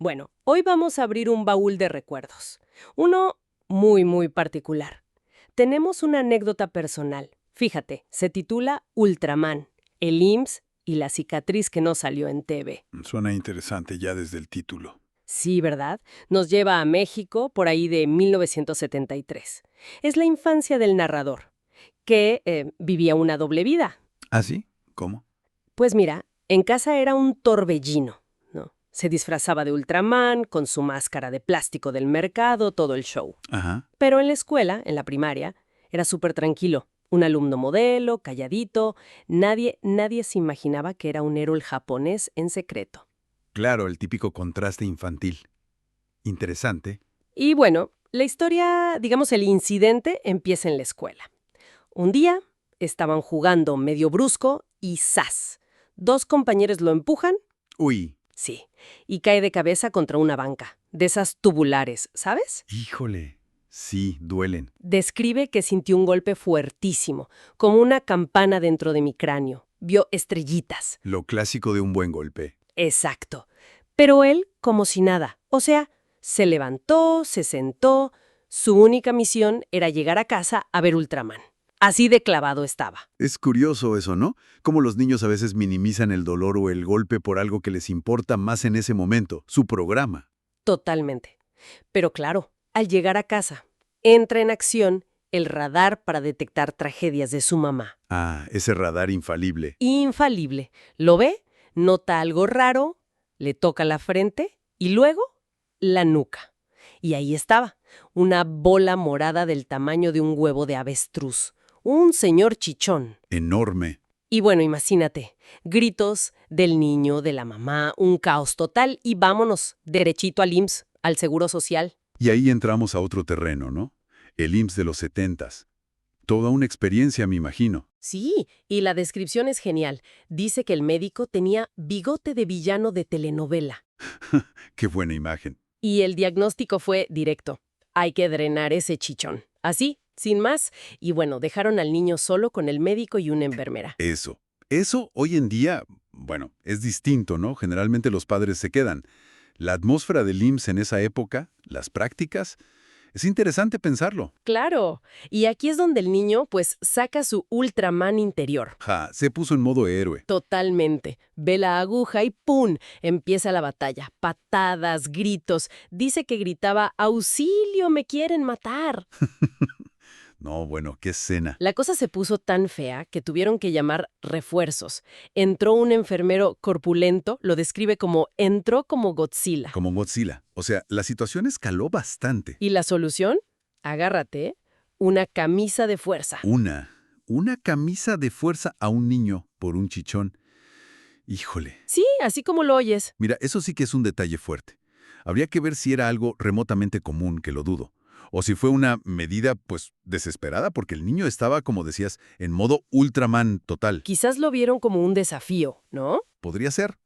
Bueno, hoy vamos a abrir un baúl de recuerdos. Uno muy, muy particular. Tenemos una anécdota personal. Fíjate, se titula Ultraman, el IMSS y la cicatriz que no salió en TV. Suena interesante ya desde el título. Sí, ¿verdad? Nos lleva a México por ahí de 1973. Es la infancia del narrador, que vivía una doble vida. ¿Ah, sí? ¿Cómo? Pues mira, en casa era un torbellino, ¿no? Se disfrazaba de Ultraman, con su máscara de plástico del mercado, todo el show. Ajá. Pero en la escuela, en la primaria, era súper tranquilo. Un alumno modelo, calladito. Nadie se imaginaba que era un héroe japonés en secreto. Claro, el típico contraste infantil. Interesante. Y bueno, la historia, digamos el incidente, empieza en la escuela. Un día estaban jugando medio brusco y ¡zas! Dos compañeros lo empujan, Uy, sí, y cae de cabeza contra una banca, de esas tubulares, ¿sabes? híjole. Sí, duelen. Describe que sintió un golpe fuertísimo, como una campana dentro de mi cráneo. Vio estrellitas. Lo clásico de un buen golpe. Exacto. Pero él, como si nada. O sea, se levantó, se sentó. Su única misión era llegar a casa a ver Ultraman. Así de clavado estaba. Es curioso eso, ¿no? Cómo los niños a veces minimizan el dolor o el golpe por algo que les importa más en ese momento, su programa. Totalmente. Pero claro, al llegar a casa, entra en acción el radar para detectar tragedias de su mamá. Ah, ese radar infalible. Infalible. Lo ve, nota algo raro, le toca la frente y luego la nuca. Y ahí estaba, una bola morada del tamaño de un huevo de avestruz. Un señor chichón. Enorme. Y bueno, imagínate, gritos del niño, de la mamá, un caos total y vámonos, derechito al IMSS, al Seguro Social. Y ahí entramos a otro terreno, ¿no? El IMSS de los 70s. Toda una experiencia, me imagino. Sí, y la descripción es genial. Dice que el médico tenía bigote de villano de telenovela. Qué buena imagen. Y el diagnóstico fue directo. Hay que drenar ese chichón. Así, sin más. Y bueno, dejaron al niño solo con el médico y una enfermera. Eso hoy en día, bueno, es distinto, ¿no? Generalmente los padres se quedan. La atmósfera del IMSS en esa época, las prácticas, es interesante pensarlo. Claro. Y aquí es donde el niño, pues, saca su Ultraman interior. Ja, se puso en modo héroe. Totalmente. Ve la aguja y ¡pum! Empieza la batalla. Patadas, gritos. Dice que gritaba, ¡auxilio! ¡Me quieren matar! No, bueno, qué escena. La cosa se puso tan fea que tuvieron que llamar refuerzos. Entró un enfermero corpulento, lo describe como entró como Godzilla. Como Godzilla. O sea, la situación escaló bastante. ¿Y la solución? Agárrate, una camisa de fuerza. Una camisa de fuerza a un niño por un chichón. Híjole. Sí, así como lo oyes. Mira, eso sí que es un detalle fuerte. Habría que ver si era algo remotamente común, que lo dudo. O si fue una medida, pues, desesperada, porque el niño estaba, como decías, en modo Ultraman total. Quizás lo vieron como un desafío, ¿no? Podría ser.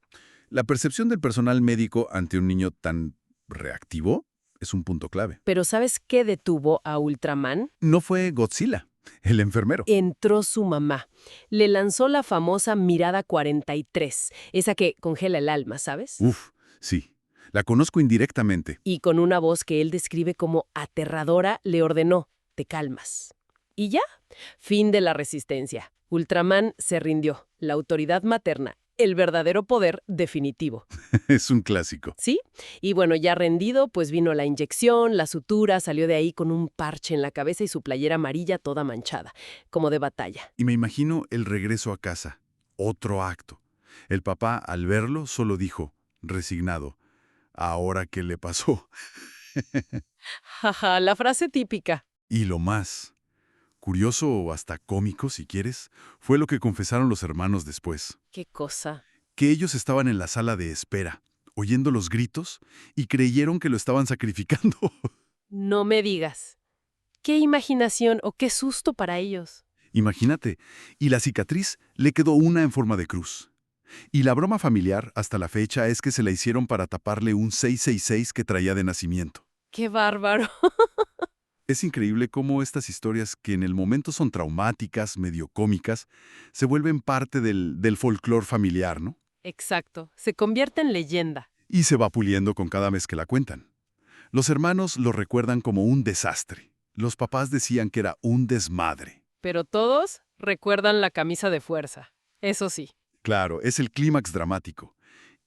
La percepción del personal médico ante un niño tan reactivo es un punto clave. Pero ¿sabes qué detuvo a Ultraman? No fue Godzilla, el enfermero. Entró su mamá. Le lanzó la famosa mirada 43, esa que congela el alma, ¿sabes? Uf, sí. La conozco indirectamente. Y con una voz que él describe como aterradora, le ordenó, te calmas. Y ya, fin de la resistencia. Ultraman se rindió. La autoridad materna, el verdadero poder definitivo. Es un clásico. ¿Sí? Y bueno, ya rendido, pues vino la inyección, la sutura, salió de ahí con un parche en la cabeza y su playera amarilla toda manchada, como de batalla. Y me imagino el regreso a casa. Otro acto. El papá, al verlo, solo dijo, resignado, ¿ahora qué le pasó? Jaja, la frase típica. Y lo más curioso o hasta cómico, si quieres, fue lo que confesaron los hermanos después. ¿Qué cosa? Que ellos estaban en la sala de espera, oyendo los gritos, y creyeron que lo estaban sacrificando. No me digas. ¿Qué imaginación o qué susto para ellos? Imagínate, y la cicatriz le quedó una en forma de cruz. Y la broma familiar, hasta la fecha, es que se la hicieron para taparle un 666 que traía de nacimiento. ¡Qué bárbaro! Es increíble cómo estas historias, que en el momento son traumáticas, medio cómicas, se vuelven parte del folclore familiar, ¿no? Exacto, se convierte en leyenda. y se va puliendo con cada vez que la cuentan. Los hermanos lo recuerdan como un desastre. Los papás decían que era un desmadre. Pero todos recuerdan la camisa de fuerza. Eso sí. Claro, es el clímax dramático.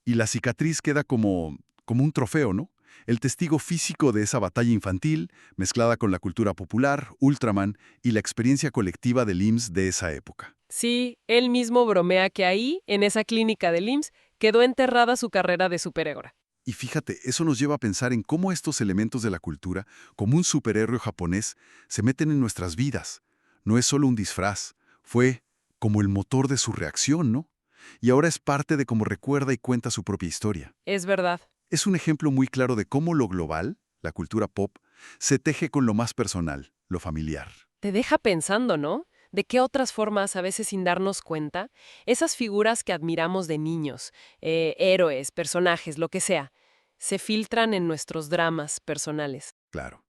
Y la cicatriz queda como un trofeo, ¿no? El testigo físico de esa batalla infantil, mezclada con la cultura popular, Ultraman y la experiencia colectiva del IMSS de esa época. Sí, él mismo bromea que ahí, en esa clínica del IMSS, quedó enterrada su carrera de superhéroe. Y fíjate, eso nos lleva a pensar en cómo estos elementos de la cultura, como un superhéroe japonés, se meten en nuestras vidas. No es solo un disfraz, fue como el motor de su reacción, ¿no? Y ahora es parte de cómo recuerda y cuenta su propia historia. Es verdad. Es un ejemplo muy claro de cómo lo global, la cultura pop, se teje con lo más personal, lo familiar. Te deja pensando, ¿no? ¿De qué otras formas, a veces sin darnos cuenta, esas figuras que admiramos de niños, héroes, personajes, lo que sea, se filtran en nuestros dramas personales? Claro.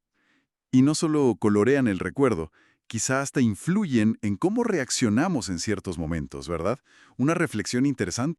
Y no solo colorean el recuerdo, quizá hasta influyen en cómo reaccionamos en ciertos momentos, ¿verdad? Una reflexión interesante.